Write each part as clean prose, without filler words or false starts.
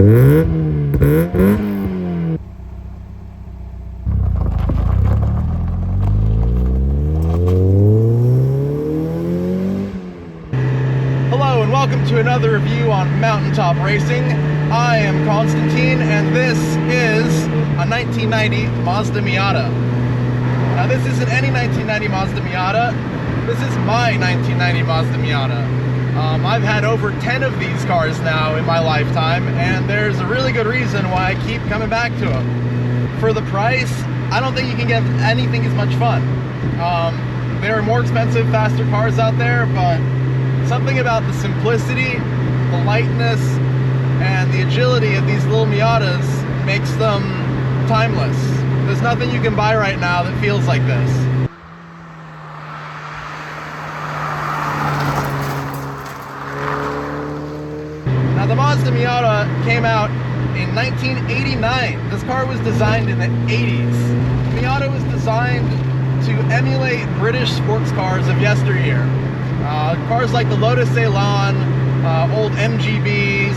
Hello and welcome to another review on Mountaintop Racing. I am Constantine and this is a 1990 Mazda Miata. Now this isn't any 1990 Mazda Miata, this is my 1990 Mazda Miata. I've had over 10 of these cars now in my lifetime, and there's a really good reason why I keep coming back to them. For the price, I don't think you can get anything as much fun. There are more expensive, faster cars out there, but something about the simplicity, the lightness, and the agility of these little Miatas makes them timeless. There's nothing you can buy right now that feels like this. Now the Mazda Miata came out in 1989. This car was designed in the 80s. The Miata was designed to emulate British sports cars of yesteryear. Cars like the Lotus Elan, old MGBs,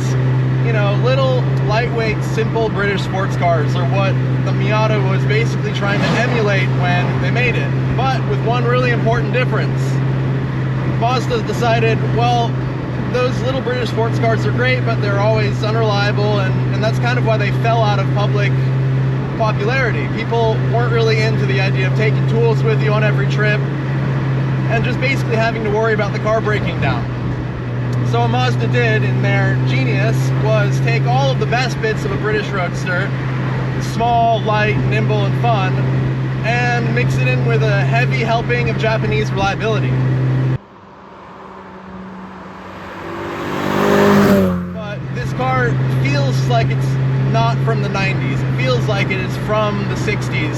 you know, little lightweight, simple British sports cars are what the Miata was basically trying to emulate when they made it. But with one really important difference. Mazda decided, well, those little British sports cars are great, but they're always unreliable, and that's kind of why they fell out of public popularity. People weren't really into the idea of taking tools with you on every trip and just basically having to worry about the car breaking down. So what Mazda did in their genius was take all of the best bits of a British roadster, small, light, nimble, and fun, and mix it in with a heavy helping of Japanese reliability. But this car feels like it's not from the 90s. It feels like it is from the 60s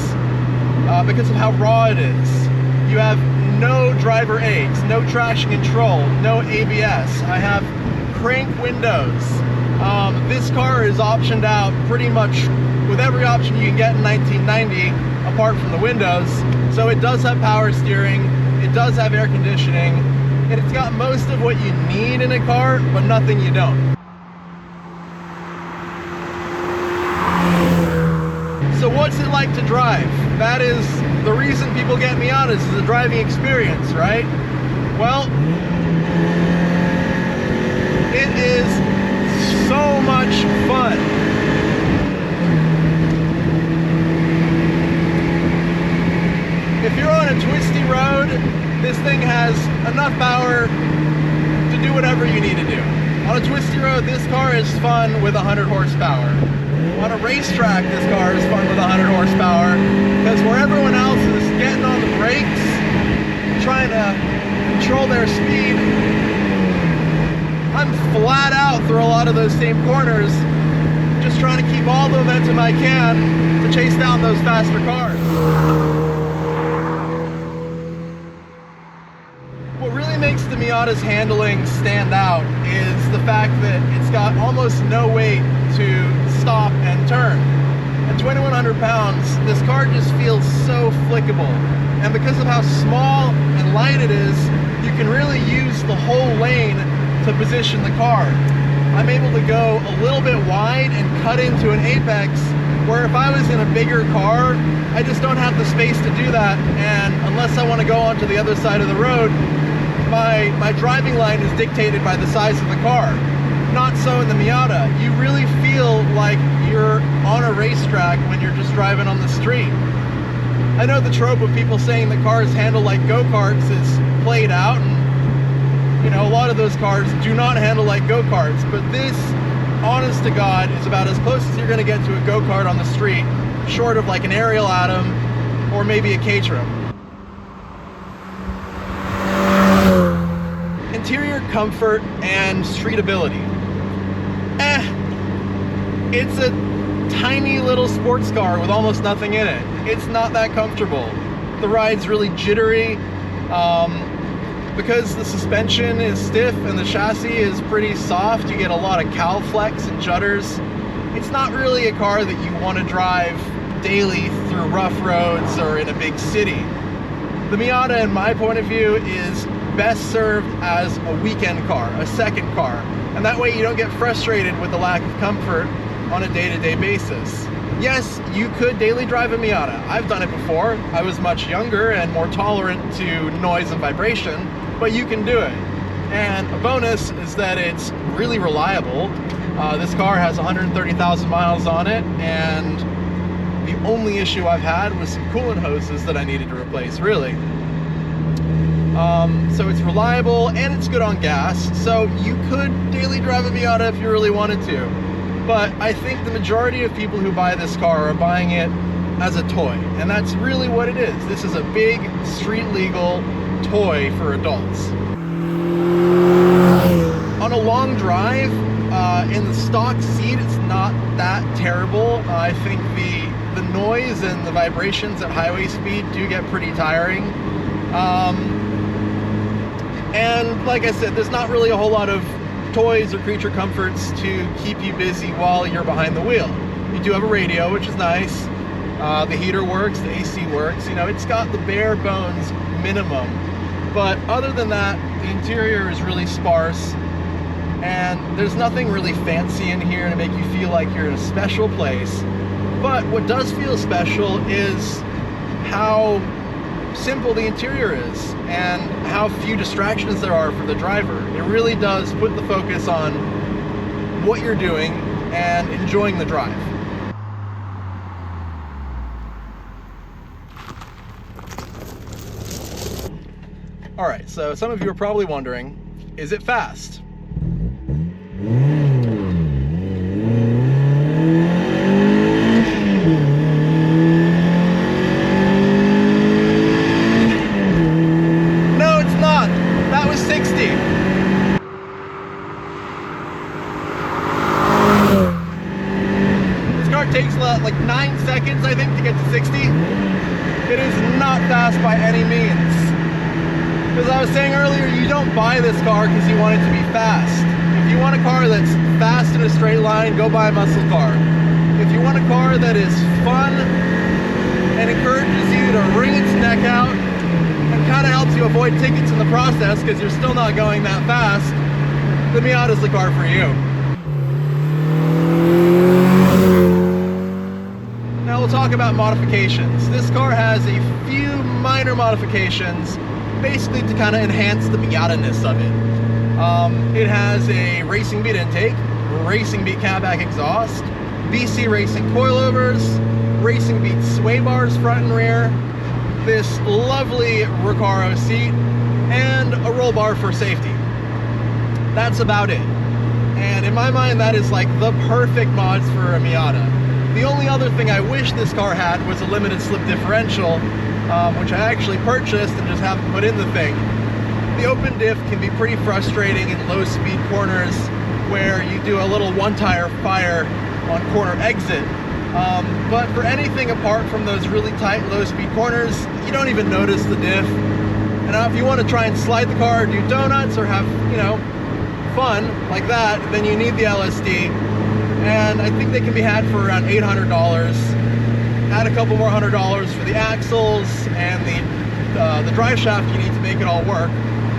because of how raw it is. You have no driver aids, no traction control, no ABS. I have crank windows. This car is optioned out pretty much with every option you can get in 1990 apart from the windows. So it does have power steering, it does have air conditioning, and it's got most of what you need in a car, but nothing you don't. So what's it like to drive? That is the reason people get Miatas, is the driving experience, right? Well, it is so much fun. If you're on a twisty road, this thing has enough power to do whatever you need to do. On a twisty road, this car is fun with 100 horsepower. On a racetrack, this car is fun with 100 horsepower, because where everyone else is getting on the brakes, trying to control their speed, I'm flat out through a lot of those same corners, just trying to keep all the momentum I can to chase down those faster cars. What really makes the Miata's handling stand out is the fact that it's got almost no weight to stop and turn. At 2,100 pounds, this car just feels so flickable. And because of how small and light it is, you can really use the whole lane to position the car. I'm able to go a little bit wide and cut into an apex, where if I was in a bigger car, I just don't have the space to do that. And unless I want to go onto the other side of the road, my driving line is dictated by the size of the car. Not so in the Miata. You really feel like you're on a racetrack when you're just driving on the street. I know the trope of people saying that cars handle like go-karts is played out, and you know, a lot of those cars do not handle like go-karts, but this, honest to God, is about as close as you're gonna get to a go-kart on the street, short of like an Ariel Atom or maybe a Caterham. Interior comfort and streetability. It's a tiny little sports car with almost nothing in it. It's not that comfortable. The ride's really jittery. Because the suspension is stiff and the chassis is pretty soft, you get a lot of cowl flex and judders. It's not really a car that you want to drive daily through rough roads or in a big city. The Miata, in my point of view, is best served as a weekend car, a second car. And that way you don't get frustrated with the lack of comfort on a day-to-day basis. Yes, you could daily drive a Miata. I've done it before. I was much younger and more tolerant to noise and vibration, but you can do it. And a bonus is that it's really reliable. This car has 130,000 miles on it, and the only issue I've had was some coolant hoses that I needed to replace, really. So it's reliable and it's good on gas, so you could daily drive a Miata if you really wanted to. But I think the majority of people who buy this car are buying it as a toy, and that's really what it is. This is a big street legal toy for adults. On a long drive, in the stock seat, it's not that terrible. I think the noise and the vibrations at highway speed do get pretty tiring. And like I said, there's not really a whole lot of toys or creature comforts to keep you busy while you're behind the wheel. You do have a radio, which is nice. The heater works, the AC works. You know, it's got the bare bones minimum. But other than that, the interior is really sparse, and there's nothing really fancy in here to make you feel like you're in a special place. But what does feel special is how simple the interior is and how few distractions there are for the driver. It really does put the focus on what you're doing and enjoying the drive. Alright, so some of you are probably wondering, is it fast? Takes like 9 seconds, I think, to get to 60. It is not fast by any means. As I was saying earlier, you don't buy this car because you want it to be fast. If you want a car that's fast in a straight line, go buy a muscle car. If you want a car that is fun and encourages you to wring its neck out and kind of helps you avoid tickets in the process because you're still not going that fast, the Miata is the car for you. We'll talk about modifications. This car has a few minor modifications, basically to kind of enhance the Miata-ness of it. It has a Racing Beat intake, Racing Beat catback exhaust, BC Racing coilovers, Racing Beat sway bars front and rear, this lovely Recaro seat, and a roll bar for safety. That's about it. And in my mind, that is like the perfect mods for a Miata. The only other thing I wish this car had was a limited slip differential, which I actually purchased and just haven't put in the thing. The open diff can be pretty frustrating in low speed corners where you do a little one tire fire on corner exit. But for anything apart from those really tight low speed corners, you don't even notice the diff. And if you want to try and slide the car or do donuts or have, you know, fun like that, then you need the LSD. And I think they can be had for around $800. Add a couple more $100 for the axles and the drive shaft you need to make it all work.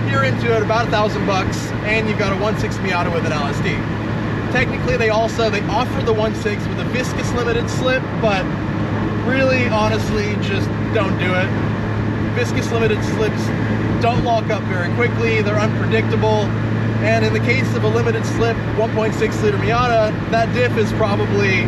You're into it about $1,000 and you've got a 1.6 Miata with an LSD. Technically they offer the 1.6 with a viscous limited slip, but really honestly just don't do it. Viscous limited slips don't lock up very quickly, they're unpredictable. And in the case of a limited slip 1.6 liter Miata, that diff is probably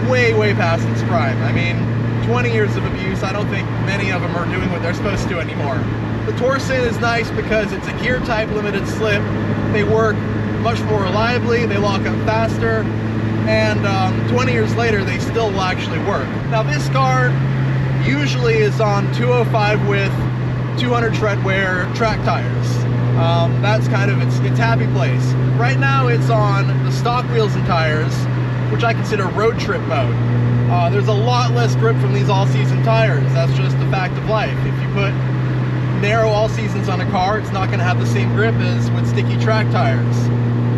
way past its prime. I mean, 20 years of abuse, I don't think many of them are doing what they're supposed to anymore. The Torsen is nice because it's a gear type limited slip. They work much more reliably, they lock up faster, and 20 years later they still will actually work. Now this car usually is on 205 with 200 tread wear track tires. That's kind of its happy place. Right now it's on the stock wheels and tires, which I consider road trip mode. There's a lot less grip from these all-season tires. That's just the fact of life. If you put narrow all-seasons on a car, it's not going to have the same grip as with sticky track tires.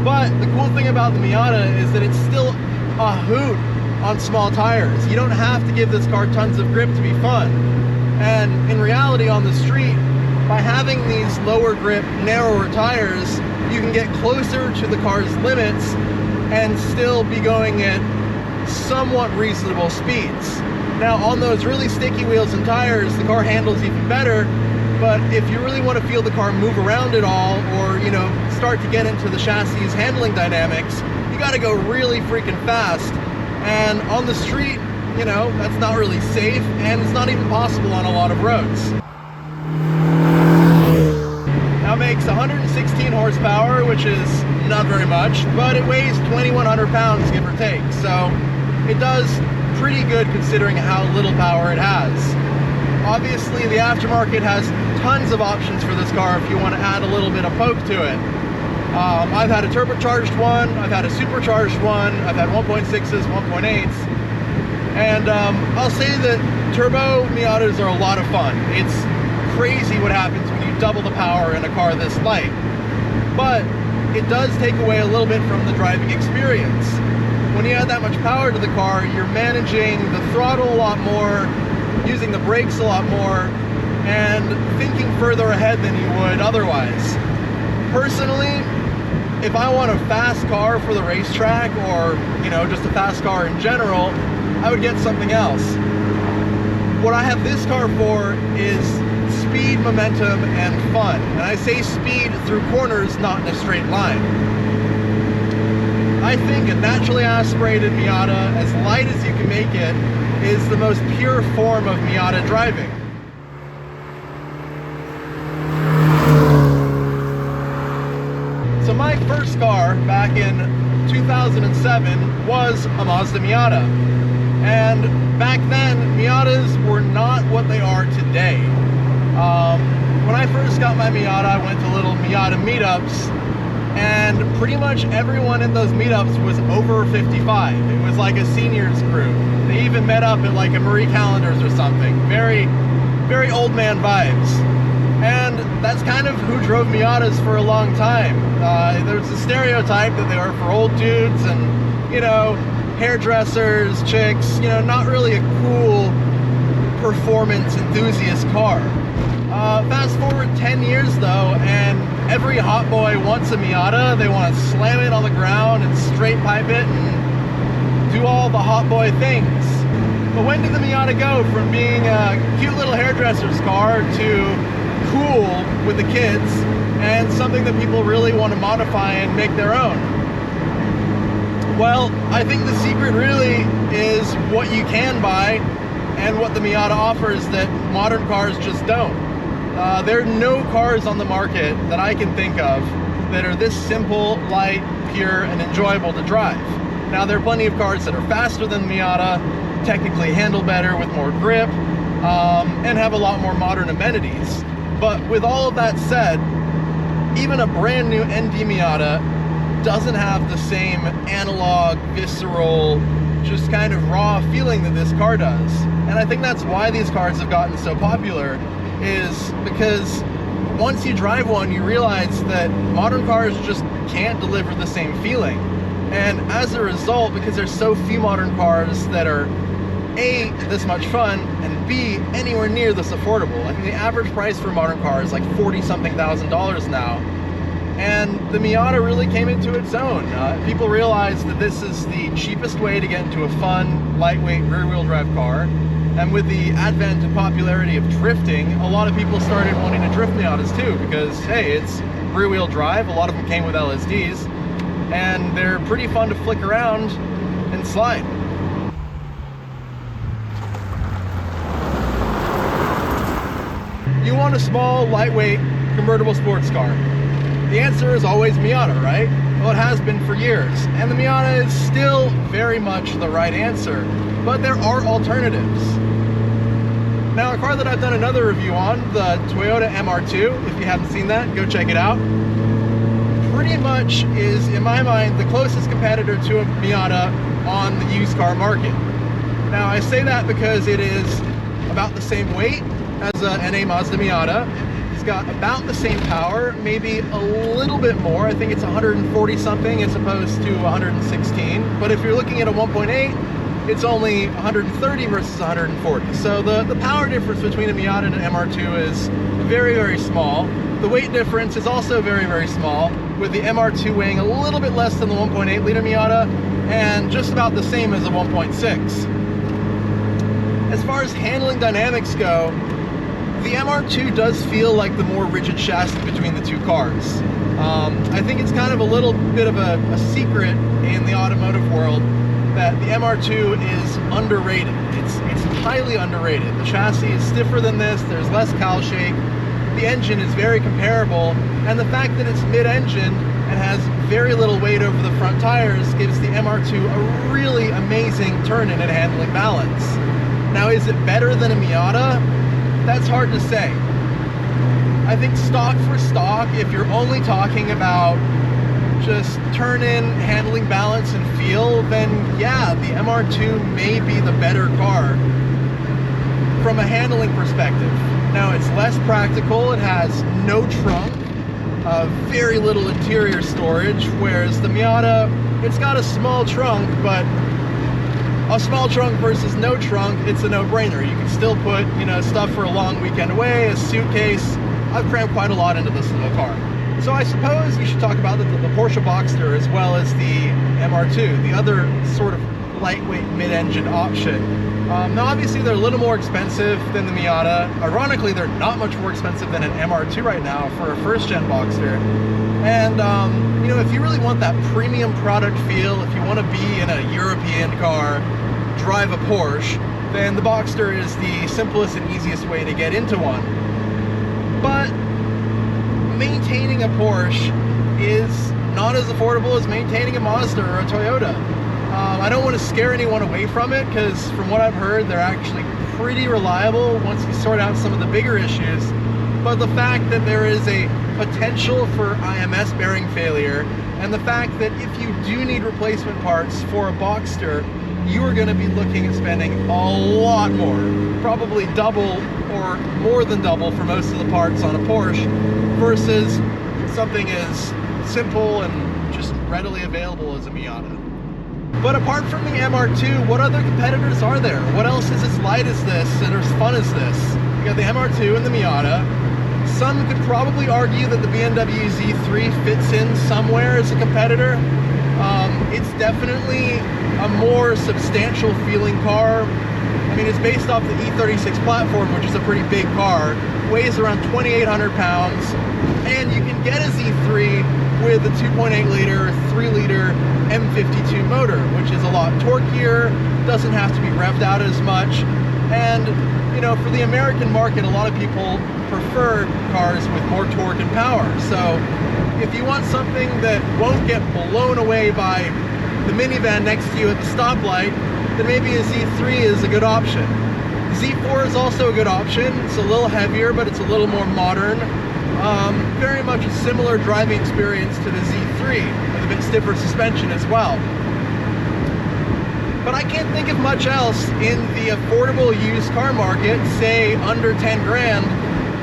But the cool thing about the Miata is that it's still a hoot on small tires. You don't have to give this car tons of grip to be fun. And in reality on the street, by having these lower grip, narrower tires, you can get closer to the car's limits and still be going at somewhat reasonable speeds. Now, on those really sticky wheels and tires, the car handles even better, but if you really want to feel the car move around at all, or, you know, start to get into the chassis handling dynamics, you got to go really freaking fast. And on the street, you know, that's not really safe, and it's not even possible on a lot of roads. Now, it makes 116 horsepower, which is not very much, but it weighs 2,100 pounds, give or take. So it does pretty good considering how little power it has. Obviously, the aftermarket has tons of options for this car if you want to add a little bit of poke to it. I've had a turbocharged one, I've had a supercharged one, I've had 1.6s, 1.8s, and I'll say that turbo Miatas are a lot of fun. It's crazy what happens when you double the power in a car this light, but it does take away a little bit from the driving experience. When you add that much power to the car, you're managing the throttle a lot more, using the brakes a lot more, and thinking further ahead than you would otherwise. Personally, if I want a fast car for the racetrack, or, you know, just a fast car in general, I would get something else. What I have this car for is speed, momentum, and fun. And I say speed through corners, not in a straight line. I think a naturally aspirated Miata, as light as you can make it, is the most pure form of Miata driving. So my first car back in 2007 was a Mazda Miata. And back then, Miatas were not what they are today. When I first got my Miata, I went to little Miata meetups, and pretty much everyone in those meetups was over 55. It was like a seniors group. They even met up at like a Marie Callender's or something. Very, very old man vibes. And that's kind of who drove Miatas for a long time. There was a stereotype that they were for old dudes and, you know, hairdressers, chicks, you know, not really a cool performance enthusiast car. Fast forward 10 years though, and every hot boy wants a Miata. They want to slam it on the ground and straight pipe it and do all the hot boy things. But when did the Miata go from being a cute little hairdresser's car to cool with the kids and something that people really want to modify and make their own? Well, I think the secret really is what you can buy and what the Miata offers that modern cars just don't. There are no cars on the market that I can think of that are this simple, light, pure, and enjoyable to drive. Now, there are plenty of cars that are faster than the Miata, technically handle better with more grip, and have a lot more modern amenities. But with all of that said, even a brand new ND Miata doesn't have the same analog, visceral, just kind of raw feeling that this car does. And I think that's why these cars have gotten so popular, is because once you drive one, you realize that modern cars just can't deliver the same feeling. And as a result, because there's so few modern cars that are A, this much fun, and B, anywhere near this affordable. I think the average price for a modern car is like $40-something thousand now. And the Miata really came into its own. People realized that this is the cheapest way to get into a fun, lightweight, rear-wheel drive car. And with the advent and popularity of drifting, a lot of people started wanting to drift Miatas too, because hey, it's rear-wheel drive. A lot of them came with LSDs, and they're pretty fun to flick around and slide. You want a small, lightweight, convertible sports car. The answer is always Miata, right? Well, it has been for years, and the Miata is still very much the right answer, but there are alternatives. Now, a car that I've done another review on, the Toyota MR2, if you haven't seen that, go check it out, pretty much is, in my mind, the closest competitor to a Miata on the used car market. Now, I say that because it is about the same weight as a NA Mazda Miata. It's got about the same power, maybe a little bit more. I think it's 140 something as opposed to 116. But if you're looking at a 1.8, it's only 130 versus 140. So the power difference between a Miata and an MR2 is very, very small. The weight difference is also very, very small. with the MR2 weighing a little bit less than the 1.8 liter Miata and just about the same as the 1.6. As far as handling dynamics go, the MR2 does feel like the more rigid chassis between the two cars. I think it's kind of a little bit of a secret in the automotive world that the MR2 is underrated. It's highly underrated. The chassis is stiffer than this, there's less cowl shake, the engine is very comparable, and the fact that it's mid-engine and has very little weight over the front tires gives the MR2 a really amazing turn-in and handling balance. Now, is it better than a Miata? That's hard to say. I think stock for stock, if you're only talking about just turn-in, handling balance, and feel, then yeah, the MR2 may be the better car from a handling perspective. Now, it's less practical, it has no trunk, very little interior storage, whereas the Miata, it's got a small trunk, but a small trunk versus no trunk, it's a no-brainer. You can still put, you know, stuff for a long weekend away, a suitcase. I've crammed quite a lot into this little car. So I suppose you should talk about the Porsche Boxster as well as the MR2, the other sort of lightweight mid-engine option. Now obviously they're a little more expensive than the Miata. Ironically, they're not much more expensive than an MR2 right now for a first-gen Boxster. And you know, if you really want that premium product feel, if you want to be in a European car, drive a Porsche, then the Boxster is the simplest and easiest way to get into one. But maintaining a Porsche is not as affordable as maintaining a Mazda or a Toyota. I don't want to scare anyone away from it, because from what I've heard, they're actually pretty reliable once you sort out some of the bigger issues. But the fact that there is a potential for IMS bearing failure, and the fact that if you do need replacement parts for a Boxster, you are going to be looking at spending a lot more, probably double or more than double for most of the parts on a Porsche, versus something as simple and just readily available as a Miata. But apart from the MR2, what other competitors are there? What else is as light as this and as fun as this? You got the MR2 and the Miata. Some could probably argue that the BMW Z3 fits in somewhere as a competitor. It's definitely a more substantial feeling car. I mean, it's based off the E36 platform, which is a pretty big car, weighs around 2,800 pounds, and you can get a Z3 with a 2.8 liter, 3 liter M52 motor, which is a lot torquier, doesn't have to be revved out as much, and you know, for the American market, a lot of people prefer cars with more torque and power. So if you want something that won't get blown away by the minivan next to you at the stoplight, then maybe a Z3 is a good option. Z4 is also a good option. It's a little heavier, but it's a little more modern. Very much a similar driving experience to the Z3, with a bit stiffer suspension as well. But I can't think of much else in the affordable used car market, say under 10 grand,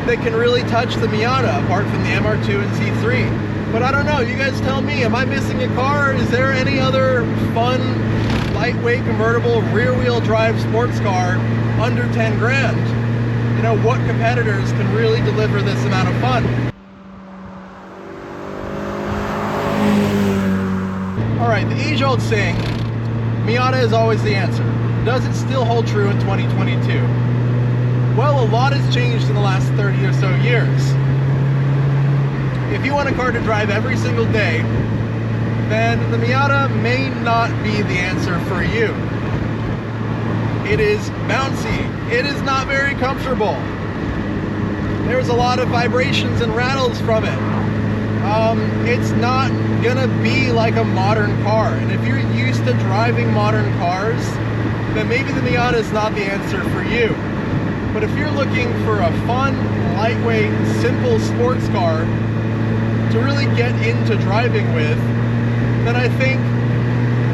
that can really touch the Miata, apart from the MR2 and Z3. But I don't know, you guys tell me, am I missing a car? Is there any other fun, lightweight, convertible, rear-wheel drive sports car under 10 grand? You know, what competitors can really deliver this amount of fun? Alright, the age-old saying, Miata is always the answer. Does it still hold true in 2022? Well, a lot has changed in the last 30 or so years. If you want a car to drive every single day, then the Miata may not be the answer for you. It is bouncy. It is not very comfortable. There's a lot of vibrations and rattles from it. It's not gonna be like a modern car. And if you're used to driving modern cars, then maybe the Miata is not the answer for you. But if you're looking for a fun, lightweight, simple sports car to really get into driving with, then I think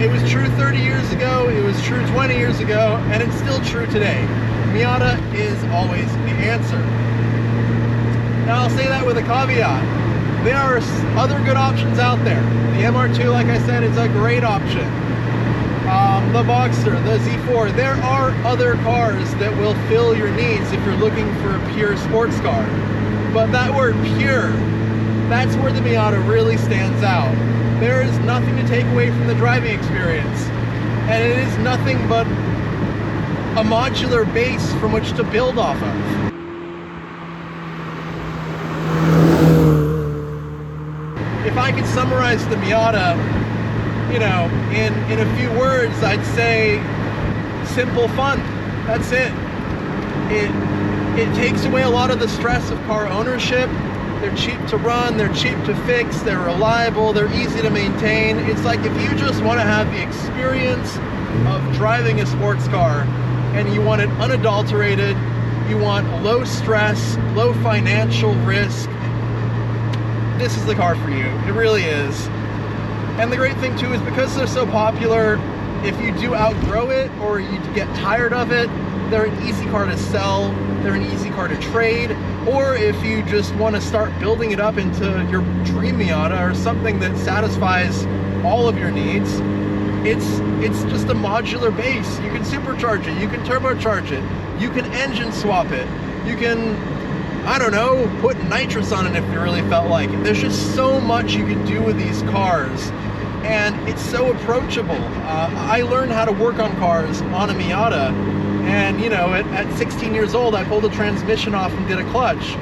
it was true 30 years ago, it was true 20 years ago, and it's still true today. Miata is always the answer. Now I'll say that with a caveat. There are other good options out there. The MR2, like I said, is a great option. The Boxster, the Z4, there are other cars that will fill your needs if you're looking for a pure sports car. But that word pure That's where the Miata really stands out. There is nothing to take away from the driving experience, and it is nothing but a modular base from which to build off of. If I could summarize the Miata, you know, in a few words, I'd say simple fun. That's it. It takes away a lot of the stress of car ownership. They're cheap to run, they're cheap to fix, they're reliable, they're easy to maintain. It's like if you just want to have the experience of driving a sports car and you want it unadulterated, you want low stress, low financial risk, this is the car for you. It really is. And the great thing too is because they're so popular, if you do outgrow it or you get tired of it, they're an easy car to sell, they're an easy car to trade, or if you just want to start building it up into your dream Miata or something that satisfies all of your needs, it's just a modular base. You can supercharge it, you can turbocharge it, you can engine swap it, you can, I don't know, put nitrous on it if you really felt like it. There's just so much you can do with these cars, and it's so approachable. I learned how to work on cars on a Miata, and you know, at 16 years old, I pulled a transmission off and did a clutch.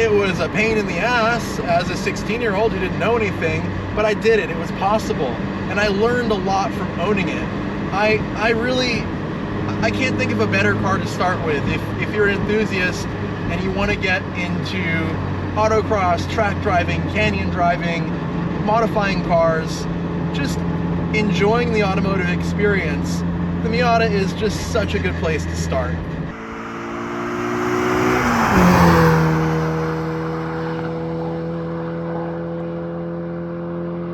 It was a pain in the ass as a 16-year-old who didn't know anything, but I did it. It was possible, and I learned a lot from owning it. I can't think of a better car to start with if you're an enthusiast and you want to get into autocross, track driving, canyon driving, modifying cars, just enjoying the automotive experience. The Miata is just such a good place to start.